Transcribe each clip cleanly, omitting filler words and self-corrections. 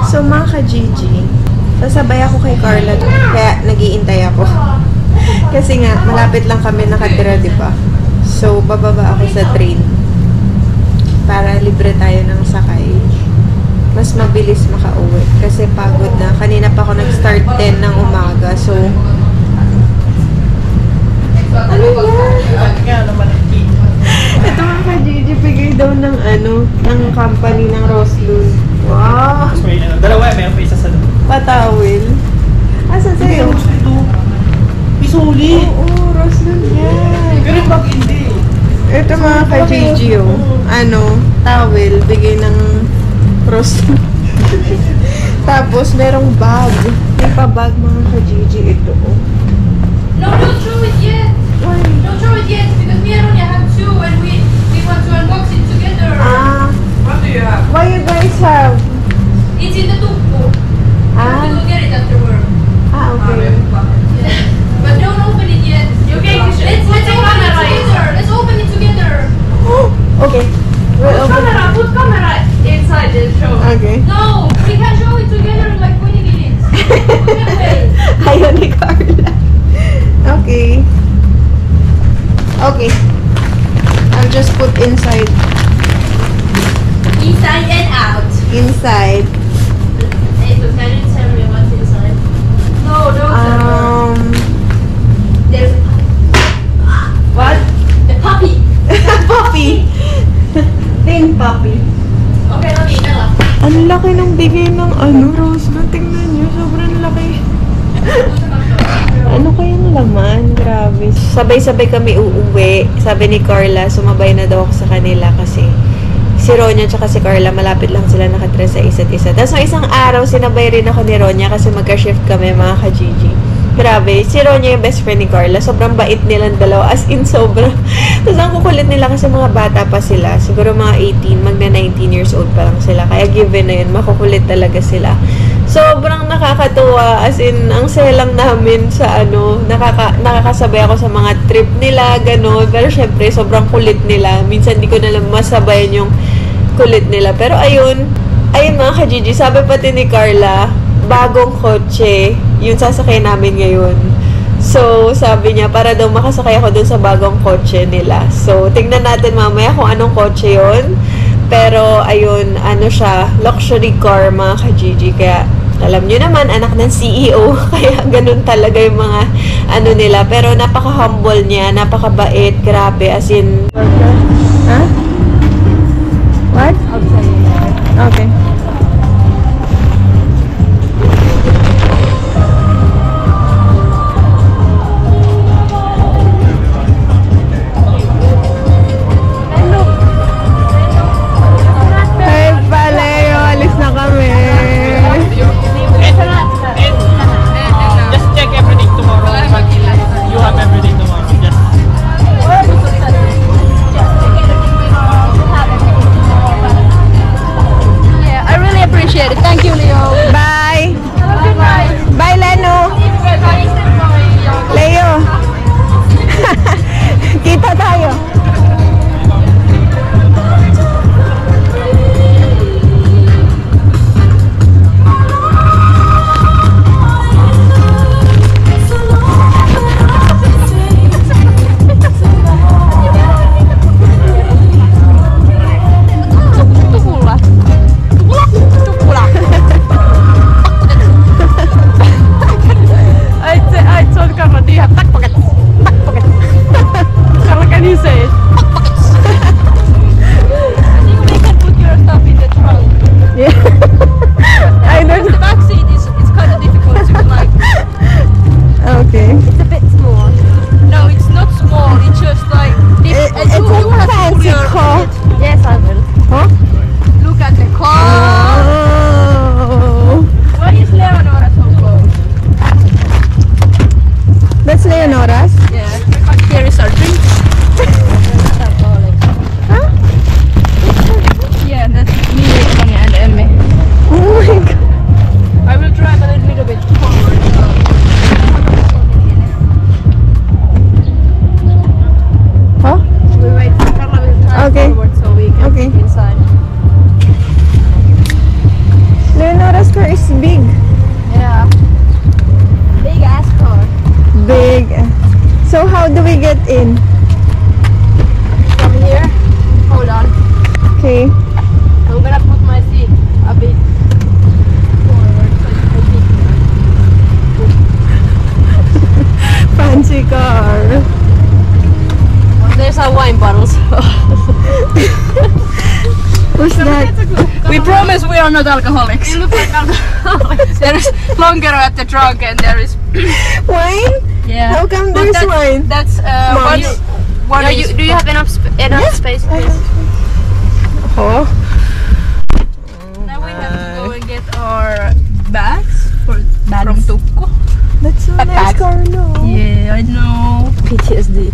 So mga ka-Gigi, sasabay ako kay Carla, kaya nag-iintay ako. Kasi nga, malapit lang kami nakatira, di ba? So, bababa ako sa train para libre tayo ng sakay. Mas mabilis makauwi kasi pagod na. Kanina pa ako nag-start 10 ng umaga. So, ano yan? Ito mga ka-Gigi, bigay daw ng ng company ng Roslyn. Wow! Dalawa, mayroon pa isa sa loob. Patawil. Asa sa'yo? Isuli! Oo, Roslyn yan. Pero pag hindi. Ito mga ka-Gigi, towel, bigay ng Roslyn. Tapos, merong bag. May pa-bag mga ka-Gigi ito. No, don't show it yet. Why? Don't show it yet because me and Ronya have two and we want to unbox it together. What do you have? Why you guys have? It's in the tuppo. We have to go get it after work. Okay. Yeah. But don't open it yet. Okay, let's open it together. Let's open it together. Okay. We'll open it. Put camera inside the show. Okay. No, we can show it together in like 20 minutes. Okay. Ayaw ni Carla. Okay. Okay. I'll just put inside. Inside and out. Inside. Hey, but can you tell me what's inside? No, don't tell me. There's What? a puppy. Puppy. Pink puppy. Okay, let me tell. Ang laki ng bigay ng Rose. Tingnan niyo, sobrang laki. Ano kayang laman? Grabe. Sabay-sabay kami uuwi. Sabi ni Carla, sumabay na daw ako sa kanila kasi si Ronya at si Carla, malapit lang sila nakatira sa isa't isa. Tapos may isang araw, sinabay rin ako ni Ronya kasi magka-shift kami mga ka-Gigi. Grabe. Si Ronya yung best friend ni Carla. Sobrang bait nilang dalawa. As in, sobrang. Tapos ang kukulit nila kasi mga bata pa sila. Siguro mga 18, magna 19 years old pa lang sila. Kaya given na yun, makukulit talaga sila. Sobrang nakakatuwa. As in, ang saya lang namin sa nakakasabay ako sa mga trip nila, gano'n. Pero syempre, sobrang kulit nila. Minsan di ko na lang masabayan yung kulit nila. Pero ayun mga ka-Gigi, sabi pati ni Carla, bagong kotse, yung sasakay namin ngayon. So, sabi niya, para daw makasakay ako dun sa bagong kotse nila. So, tingnan natin mamaya kung anong kotse yun. Pero, ayun, siya, luxury car, mga ka-Gigi. Kaya, alam nyo naman, anak ng CEO. Kaya, ganun talaga yung mga, nila. Pero, napaka-humble niya, napaka-bait, grabe, as in... Huh? What? Okay. do we get in? From here. Hold on. Okay. I'm gonna put my seat a bit forward so you can fit here. Fancy car. Well, there's a wine bottle. What's that? We promise we are not alcoholics. You look like alcoholics. There is longer at the trunk and there is. Wine? Yeah. How come But there's wine? That's one. Do you have enough space? Oh. Now we have to go and get our bags from Tukko. That's so nice, Backpack. Carlo. Yeah, I know. PTSD.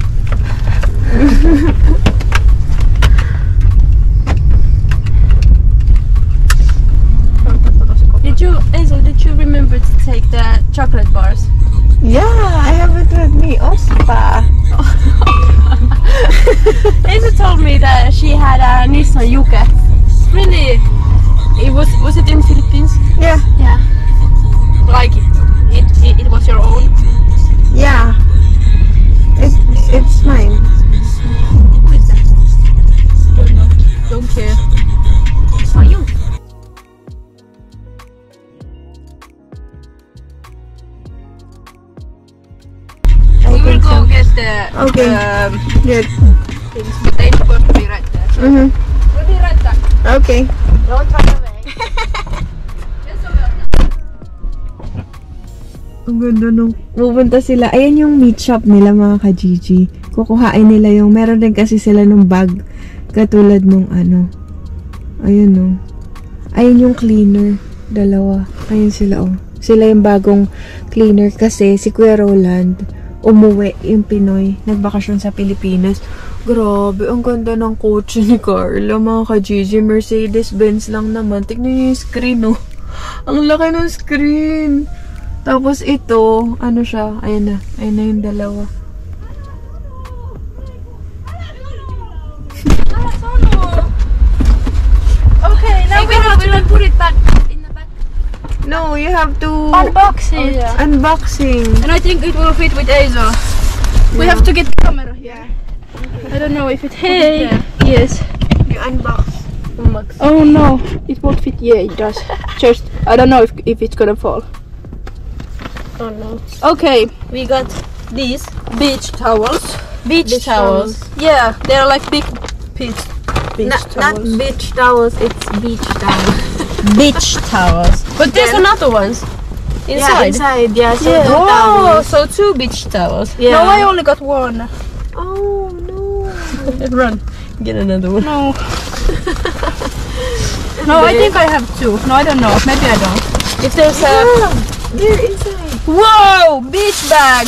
Did you remember to take the chocolate bars? Yeah, I have it with me. Ospa. Hazel told me that she had a Nissan Juke. Really? Was it in Philippines? Yeah. Yeah. Like it was your own? Yeah. It's mine. Who is that? Don't care. It's not you. We will go get the Okay. Good. things, but they're supposed to be right there. So Mm-hmm. we'll be right back. Okay. Don't run away. Yes, so well. Ang ganda nung pupunta sila. Ayan yung meat shop nila mga ka-Gigi. Kukuhain nila yung, meron din kasi sila nung bag. Katulad nung ano. Ayun no. Ayun yung cleaner. Dalawa. Ayun sila oh. Sila yung bagong cleaner kasi si Kuya Roland umuwi yung Pinoy. Nagbakasyon sa Pilipinas. Grabe, ang ganda ng kotse ni Carla mga ka-Gigi. Mercedes-Benz lang naman. Tignan niyo yung screen oh. Ang laki ng screen. Tapos ito, ano siya? Ayan na yung dalawa. Okay, now we will put it back in the back. No, you have to Unbox it. unboxing. And I think it will fit with Azo. We have to get the camera here. I don't know if it. Hey. Yes. You unbox. Oh no, it won't fit. Yeah, it does. Just I don't know if it's gonna fall. Oh no. Okay, We got these beach towels. beach towels. Yeah, they're like big beach Not towels. beach towels, it's beach towels. Beach towels. But there's Then- another ones Yeah, inside. Yeah, so Yeah. two Oh, towels. so two beach towels. Yeah. No, I only got one. Oh no. Run. Get another one. No. No, I think I have two. No, I don't know. Maybe I don't. If there's a They're inside. whoa, beach bag.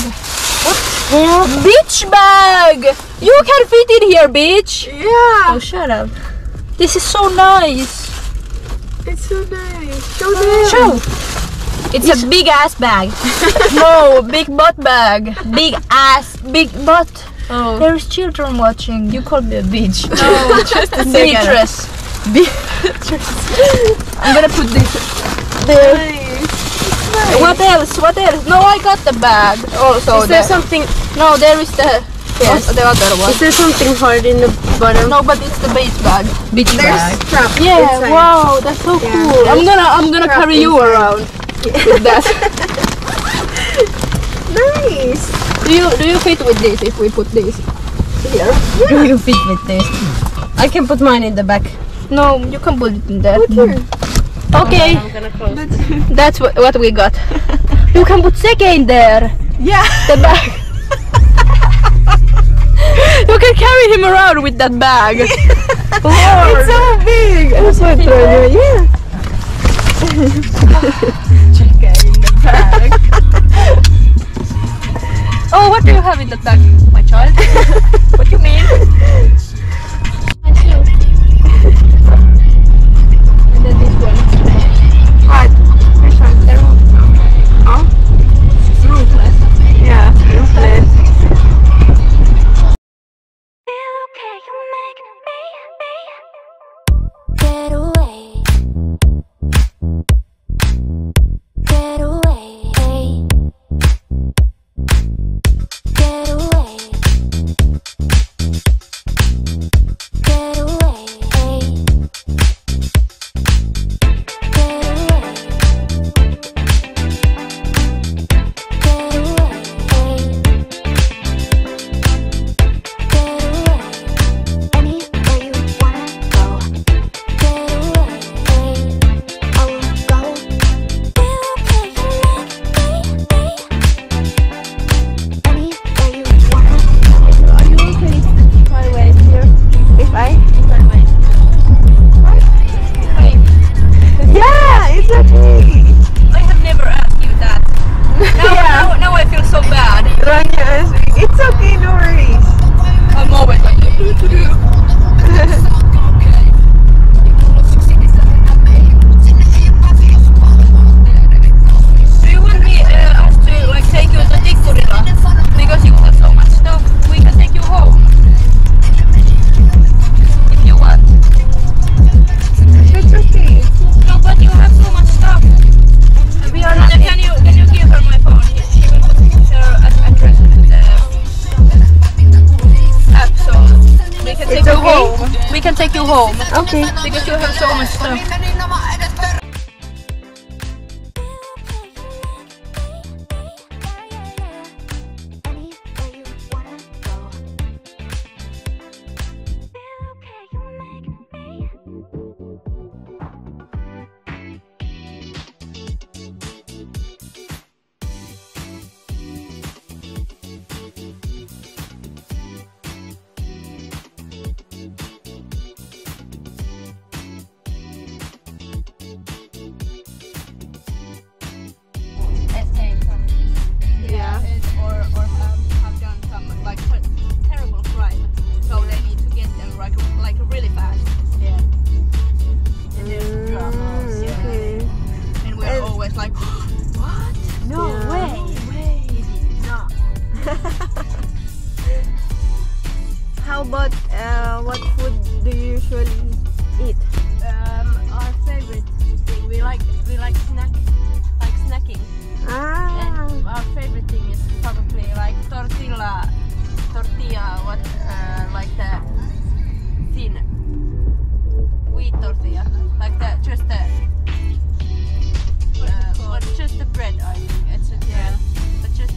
Beach bag. You can fit in here, beach. Yeah. Oh, shut up. This is so nice. It's so nice. Show them. Show. It's a big ass bag. No, big butt bag. Big butt. Oh. There's children watching. You called me a bitch. No, Just a second. Beatrice. I'm gonna put this there. Nice. What else? What else? No, I got the bag. Also, Is there something? no, there is the Yes. the other one. Is there something hard in the bottom? No, but it's the beach bag. Beach bag. Strap. Yeah. inside. Wow, that's so Yeah, cool. I'm gonna strap carry you inside. around with that. Nice. Do you fit with this if we put this here? Do you fit with this? I can put mine in the back. No, you can put it in there. Put here. Okay, I'm gonna close. that's what we got. You can put Seke in there. Yeah. The bag. You can carry him around with that bag. Lord. It's so big. That's what throw you. Yeah. bag. Oh, what do you have in that bag, my child? What do you mean? And then this one. What? Which one? Oh? Ruthless. Yeah. Ruthless. Get away. Get away. Get away. Okay. because you have so much stuff. Yeah. Or have done some like terrible crime, so they need to get them like really fast. Yeah. And there's dramas. Yeah. Okay. And we're always like, what? No Yeah. way, no. How about what food do you usually eat? Our favorite thing we like snacking. Ah. And our favorite thing is probably like tortilla, like the thin wheat tortilla, like that, just the just the bread. I think it's but just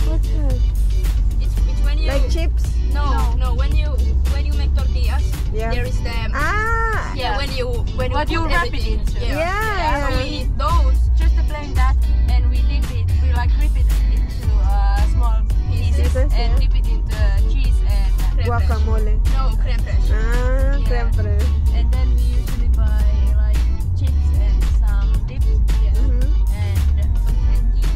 What's that? it's when you Like chips? no when you make tortillas, Yeah. there is the Ah. when you What put you wrap it everything. into. Yeah. So we eat those, just the plain that, and we dip it, we like rip it into small pieces Pieces, and yeah. dip it into cheese and creme fraiche. Guacamole. No, creme fraiche. Ah, Yeah. creme fraiche. And then we usually buy like chips and some dip, Mhm. and some candy,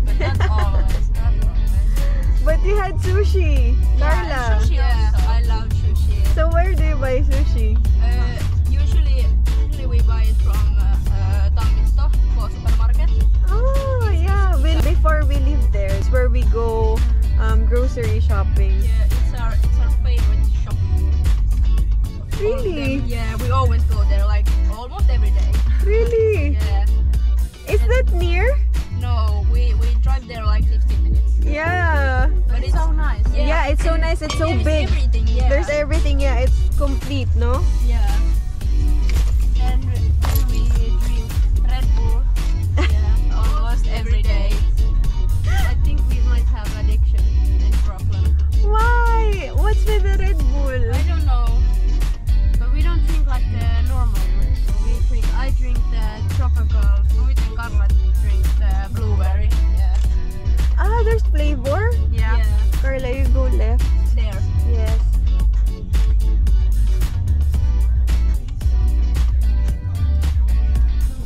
but not always, not always. But you had sushi, Carla. Yeah, sushi also. I love sushi. So where do you buy sushi? Usually we buy it from Tammisto supermarket. Oh, yeah. Before we live there, it's where we go grocery shopping. Yeah, it's our favorite shop. Really? Yeah, we always go there like almost every day. Really? Yeah. Is that near? No, we drive there like 15 minutes. Yeah. But it's so nice. Yeah, it's so nice. It's so There's big. everything. Yeah. There's everything. Yeah, it's complete, no? Yeah. And we drink Red Bull. Yeah, almost every day. I think we might have addiction and problem. Why? What's with the Red Bull? I don't know. But we don't drink like the normal Red Bull. I drink the tropical fruit and Carla drinks the blueberry. Yeah. Ah, there's flavor. Yeah. Carla, you go left. There. Yes.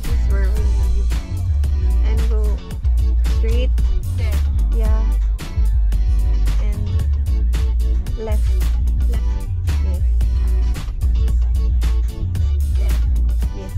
This is where we leave. And go straight. There. Yeah. And left. Left. Yes. There. Yes.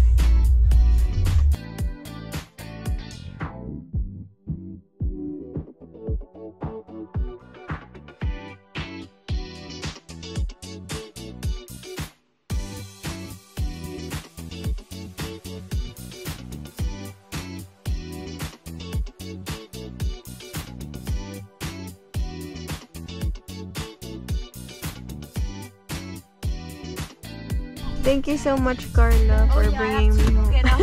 Thank you so much, Carla, for bringing me home. Okay, now.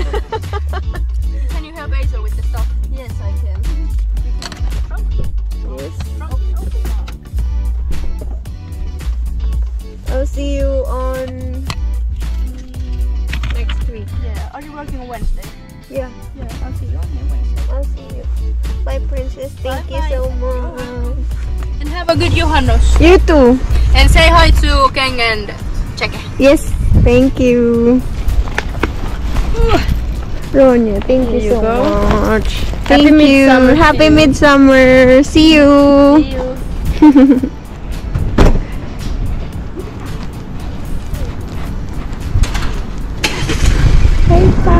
Can you help Azo with the stuff? Yes, I can. Yes. I'll see you on next week. Yeah. Are you working on Wednesday? Yeah, Yeah, I'll see you on Wednesday. I'll see you. Bye, Princess. Thank you so much. And have a good Johannes. You too. And say hi to Keng and Cheke. Yes, thank you. Ronya, thank you so much. Thank you. Midsummer to Happy you. Midsummer. See you. See you. Hey pa.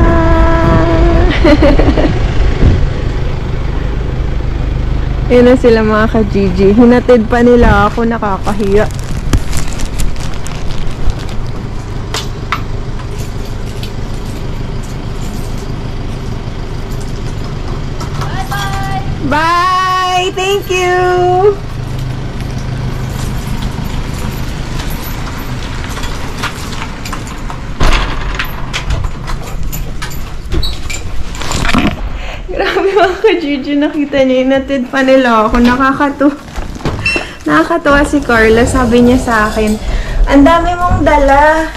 Yun na sila mga ka-Gigi. Hinatid pa nila ako, nakakahiya. Bye-bye. Bye! Thank you! Grabe mga ka-Gigi, nakita niya, inatid pa nila ako. Nakakatuwa si Carla, sabi niya sa akin, ang dami mong dala.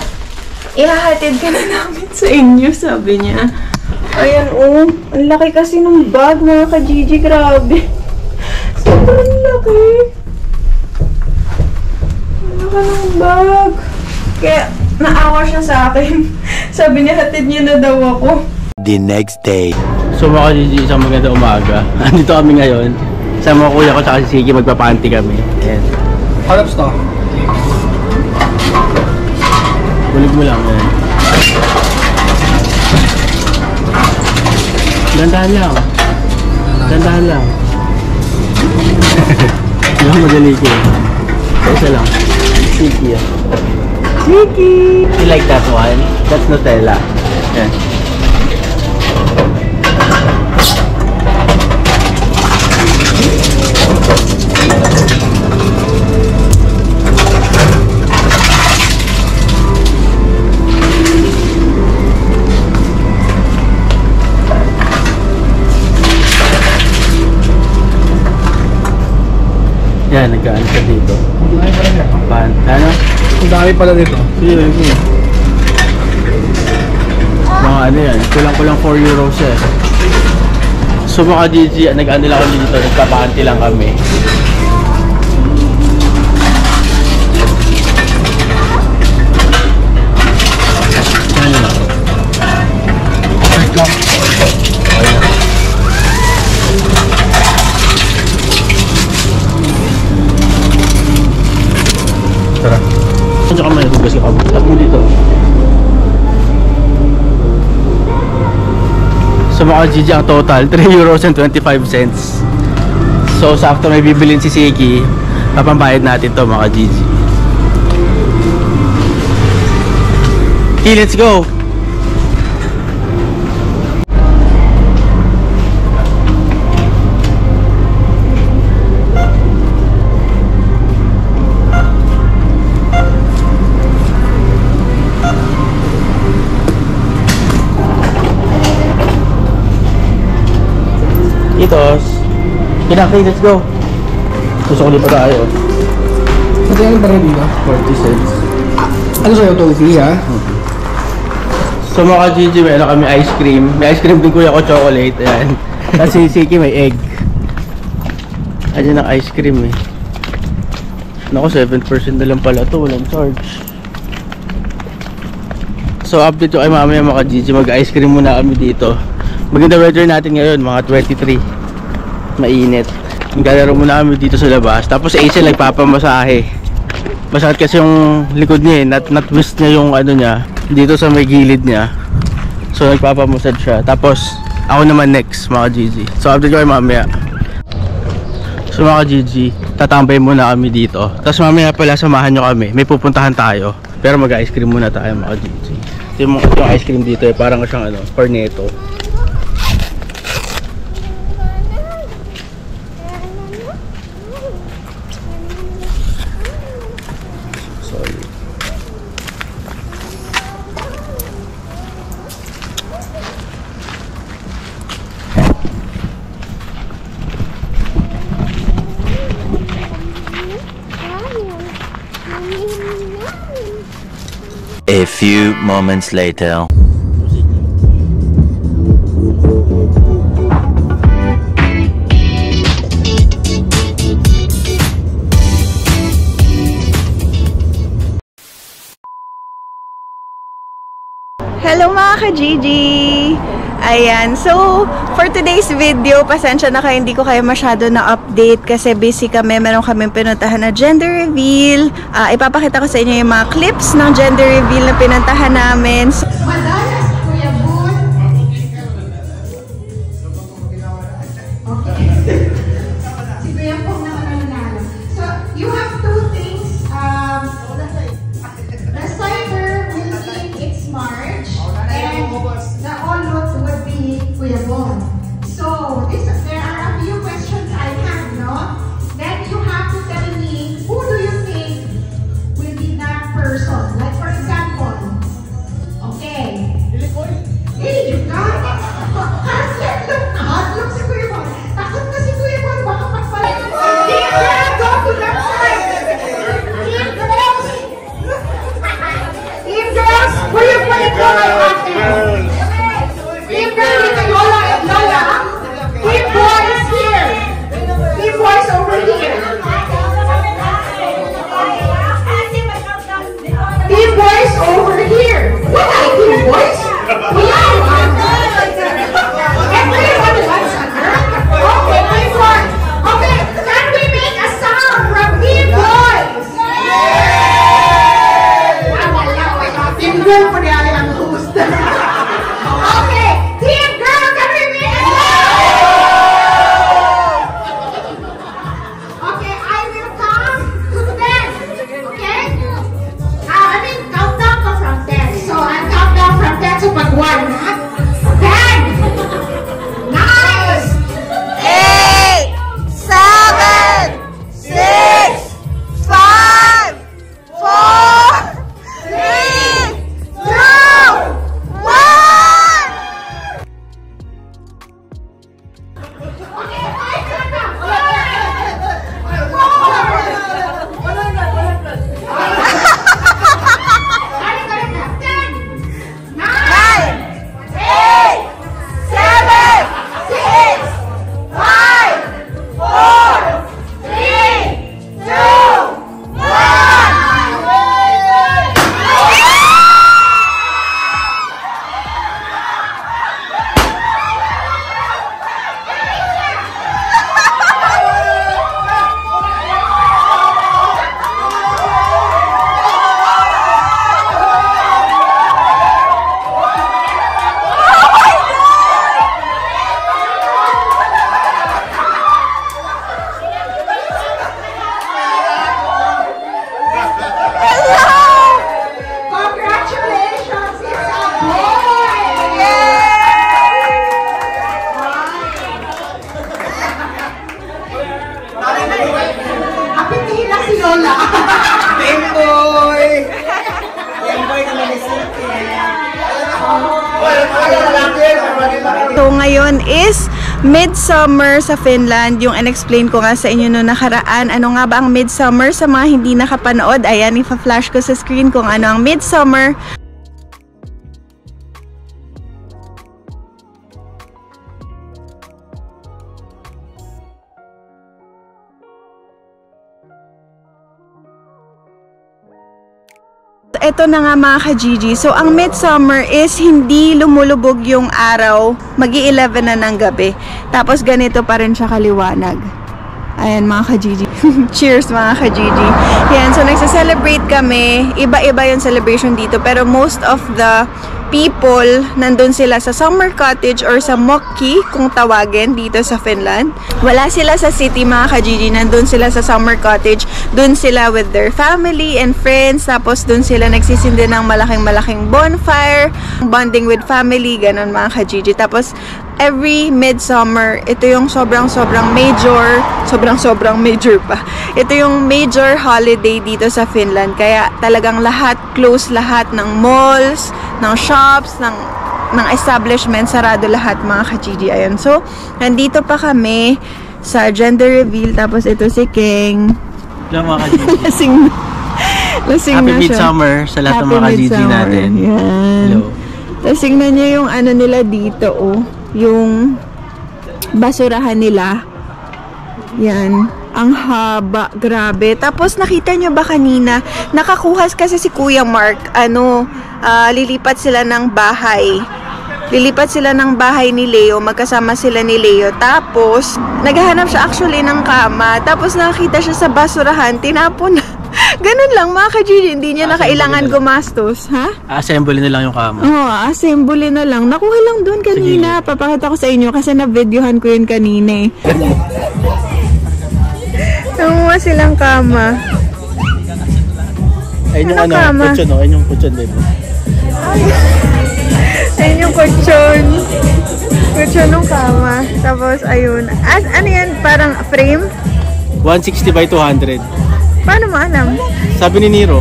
Ihahatid ka na namin sa inyo, sabi niya. Ayan, oh. Ang laki kasi ng bag, mga ka-Gigi. Grabe. Sobrang laki. Ang laki ng bag. Kaya, naawa siya sa akin. Sabi niya, hatid niya na daw ako. The next day. So mga Gigi, isang maganda umaga. Andito kami ngayon. Sa mga kuya ko tsaka si Siki, magpapanty kami. Ayan. Halaps to. Kulig mo lang yan. Dandahan lang. Dandahan lang. Yung madali ko. Isa lang. Siki yan. Siki! You like that one? That's Nutella. Yan. Yan, nagkaan ka dito. Ano? Ang dami pala dito. Sige, sige. Mga ano yan, kulang-kulang 4 euros eh. So mga Gigi, nag-ano lang kami dito, nagpapanty lang kami. Ano lang? Wait lang. Tara. Saan ka may hugas ka? Tap mo dito. So mga Gigi, ang total 3 euros and 25 cents. So sakto may bibilin si Siki, papambayad natin to mga Gigi. Okay, let's go! Itos. Kinaki, let's go. Susukli pa tayo. Ito yung pala dito. 40 cents. Ano sa'yo? Toffee ha? So mga Gigi, meron kami ice cream. May ice cream din kuya ko, chocolate. Ayan. Kasi si Siki may egg. Ayan ang ice cream eh. Naku, 7% na lang pala to. Walang charge. So update ko kay mamaya mga Gigi. Mag-ice cream muna kami dito. Maganda weather natin ngayon, mga 23. Mainit. Maglalaro muna kami dito sa labas. Tapos Hazel nagpapamasahe. Masakit kasi yung likod niya eh. Nat-twist niya yung ano niya. Dito sa may gilid niya. So nagpapamasad siya. Tapos ako naman next mga Gigi. So update ko kay mamaya. So mga Gigi, tatambay muna kami dito. Tapos mamaya pala samahan nyo kami. May pupuntahan tayo. Pero mag-ice cream muna tayo mga Gigi. Yung ice cream dito eh, parang siyang ano, cornetto. A few moments later. Hello mga ka-Gigi! Ayan, so for today's video, pasensya na kayo, hindi ko kayo masyado na-update kasi busy kami, meron kami pinuntahan na gender reveal. Ipapakita ko sa inyo yung mga clips ng gender reveal na pinuntahan namin. So, Madalas, Kuya Boon. Okay. Si Kuya Pong naman ang nanalo. So, you have two things. The cider will think it's March. And the onlot would be Kuya Bon. So, there are a few questions I have, no? Then you have to tell me, who do you think will be that person? Like, for example, okay. Hey, you got it. So ngayon is midsummer sa Finland. Yung in-explain ko nga sa inyo noong nakaraan. Ano nga ba ang midsummer? Sa mga hindi nakapanood, ayan, ipa-flash ko sa screen kung ano ang midsummer. Ito na nga mga ka-Gigi. So, ang midsummer is hindi lumulubog yung araw. Magi-11 na ng gabi. Tapos, ganito pa rin siya kaliwanag. Ayan mga ka-Gigi. Cheers mga ka-Gigi. Yan, so nagsa-celebrate kami. Iba-iba yung celebration dito. Pero most of the people, nandun sila sa summer cottage or sa Mokki, kung tawagin, dito sa Finland. Wala sila sa city mga ka-Gigi. Nandun sila sa summer cottage. Dun sila with their family and friends. Tapos dun sila nagsisindi ng malaking bonfire. Bonding with family. Ganon mga ka-Gigi. Tapos every midsummer, ito yung sobrang major pa. Ito yung major holiday dito sa Finland. Kaya talagang close lahat ng malls, ng shops, ng establishment, sarado lahat mga ka-Gigi. Ayan. So, nandito pa kami sa gender reveal. Tapos ito si King. Hello mga ka-Gigi. Lasing Happy na siya. midsummer sa lahat ng mga ka-Gigi natin. Yan. Hello. Tapos tingnan niyo yung ano nila dito, oh. Yung basurahan nila. Yan. Ang haba. Grabe. Tapos nakita nyo ba kanina, nakakuhas kasi si Kuya Mark, lilipat sila ng bahay. Lilipat sila ng bahay ni Leo, magkasama sila ni Leo. Tapos, naghahanap siya actually ng kama. Tapos nakita siya sa basurahan, tinapon na. Ganun lang mga ka-Gigi, hindi niya na kailangan gumastos, ha? Assemble na lang yung kama. Oo, assemble na lang. Nakuha lang doon kanina. Sige. Papakita ko sa inyo kasi na-videohan ko yun kanina eh. Nakuha silang kama. Ayun yung Ano kama? kutsyon, no? Ayun yung kutsyon, babe. Ayun yung kutsyon. Kutsyon ng kama. Tapos, ayun. Ano yan? Parang frame? 160 by 200. Paano mo alam? Sabi ni Nero.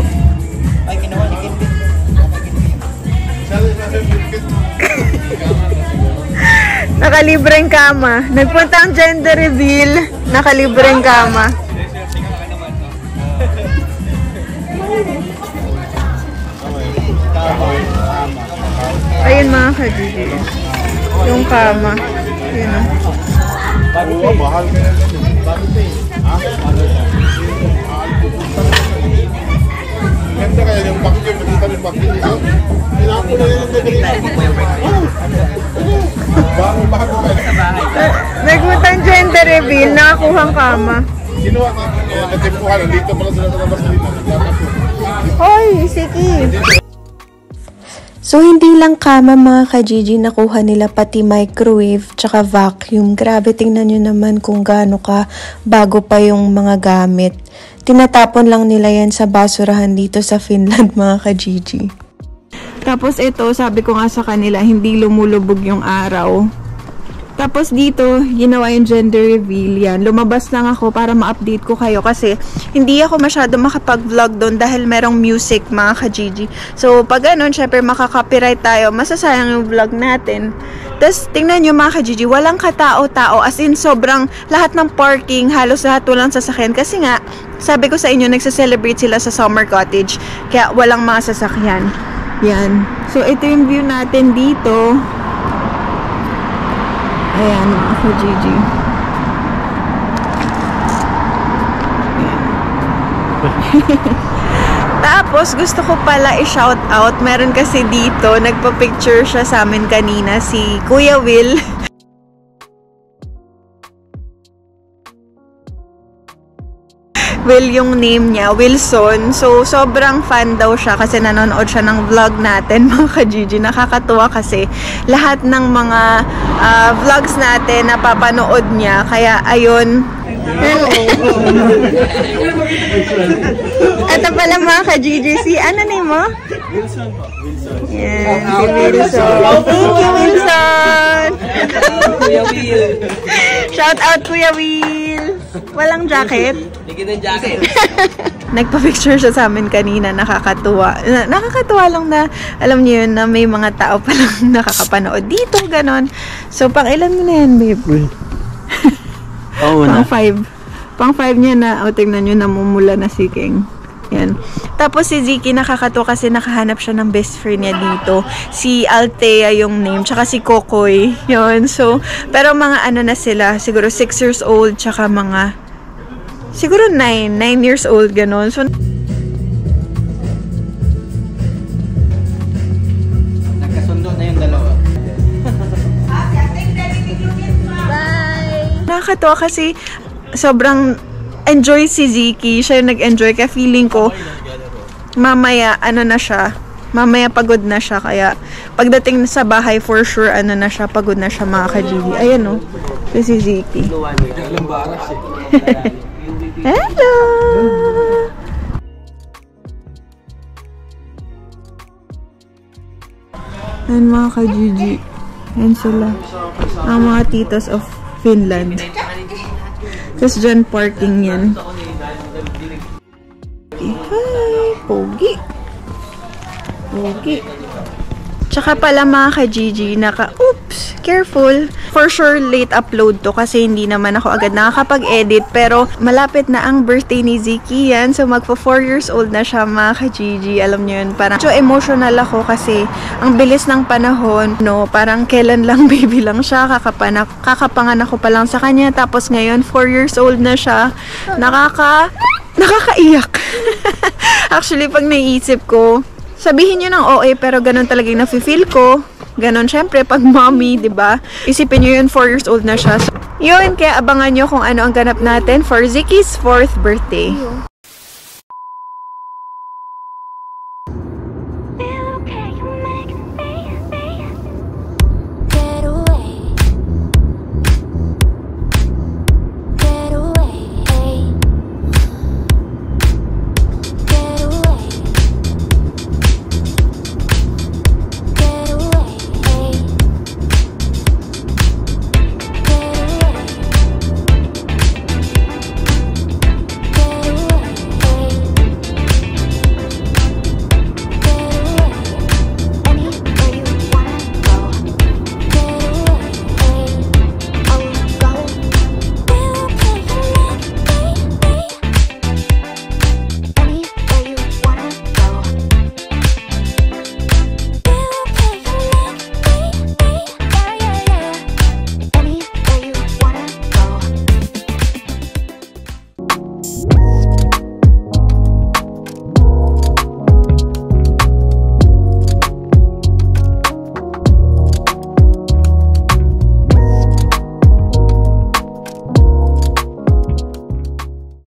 Nakalibreng kama. Nagpunta ang gender reveal. Nakalibreng kama. Ayun mga ka-Gigi. Yung kama. Yun. Mahal ka na ganda kaya yung bakyo, makita yung bakyo nito. Pinapo na yun ang bago kayo. Nagpunta ang gender reveal. Nakakuhang kama. Ginawa ka, nagtimpuhan, dito pala sila sa labas dito. Hoy, Siki! So, hindi lang kama mga ka-Gigi, nakuha nila pati microwave tsaka vacuum. Grabe, tingnan nyo naman kung gaano ka bago pa yung mga gamit. Tinatapon lang nila yan sa basurahan dito sa Finland mga ka-Gigi. Tapos ito, sabi ko nga sa kanila, hindi lumulubog yung araw. Tapos dito, ginawa yung gender reveal. Yan, lumabas lang ako para ma-update ko kayo kasi hindi ako masyado makapag-vlog doon dahil merong music mga ka-Gigi. So, pag ganun, syempre makaka-copyright tayo, masasayang yung vlog natin. Tapos, tingnan nyo mga ka-Gigi, walang katao-tao. As in, sobrang lahat ng parking, halos lahat walang sasakyan. Kasi nga, sabi ko sa inyo, nagsa-celebrate sila sa summer cottage. Kaya walang mga sasakyan. Yan. So, ito yung view natin dito. Ayan, mga ka-Gigi. Tapos, gusto ko pala i-shout out. Meron kasi dito, nagpa-picture siya sa amin kanina, si Kuya Will. Will yung name niya, Wilson. So, sobrang fan daw siya kasi nanonood siya ng vlog natin, mga ka-Gigi. Nakakatuwa kasi lahat ng mga vlogs natin napapanood niya. Kaya, ayun. Ito pala mga ka-Gigi, si ano name mo? Wilson po. Wilson. Yan, si Wilson. Thank you, Wilson! Kuya Will. Shout out, Kuya Will! Walang jacket? Bigyan ng jacket. Nagpa-picture siya sa amin kanina, nakakatuwa. Nakakatuwa lang na, alam niyo yun, na may mga tao palang nakakapanood dito, ganon. So, pang ilan mo na yan, babe? Oo na. Pang 5 niya na, tingnan nyo, namumula na si King. Yan. Tapos si Ziki nakakatuwa kasi nakahanap siya ng best friend niya dito. Si Althea yung name, tsaka si Kokoy. Yun. So, pero mga ano na sila, siguro 6 years old, tsaka mga, siguro 9 years old, ganon. So, Nagkasundo na yung dalawa. nakakatuwa kasi sobrang enjoy si Ziki. Siya yung nag-enjoy. Kaya feeling ko, mamaya, ano na siya, mamaya pagod na siya. Kaya, pagdating sa bahay, for sure, ano na siya, pagod na siya, mga ka-GD. Ayan o, si Ziki. Hello! Ayan mga ka-GG. Ayan sila. Ang mga titos of Finland. Tapos dyan parking yan. Hi! Pogi! Pogi! Tsaka pala mga ka-GG, oops! Careful! For sure, late upload to kasi hindi naman ako agad nakakapag-edit. Pero malapit na ang birthday ni Ziki yan. So magpo 4 years old na siya mga ka-GG. Alam nyo yun, parang so emotional ako kasi ang bilis ng panahon. No, parang kailan lang baby lang siya. Kakapanganak ko pa lang sa kanya. Tapos ngayon, 4 years old na siya. Nakakaiyak. Actually, pag naiisip ko, sabihin nyo ng OA, pero ganun talaga yung nafe-feel ko. Ganon, syempre, pag mommy, diba? Isipin nyo yun, 4 years old na siya. So, yun, kaya abangan nyo kung ano ang ganap natin for Ziki's 4th birthday.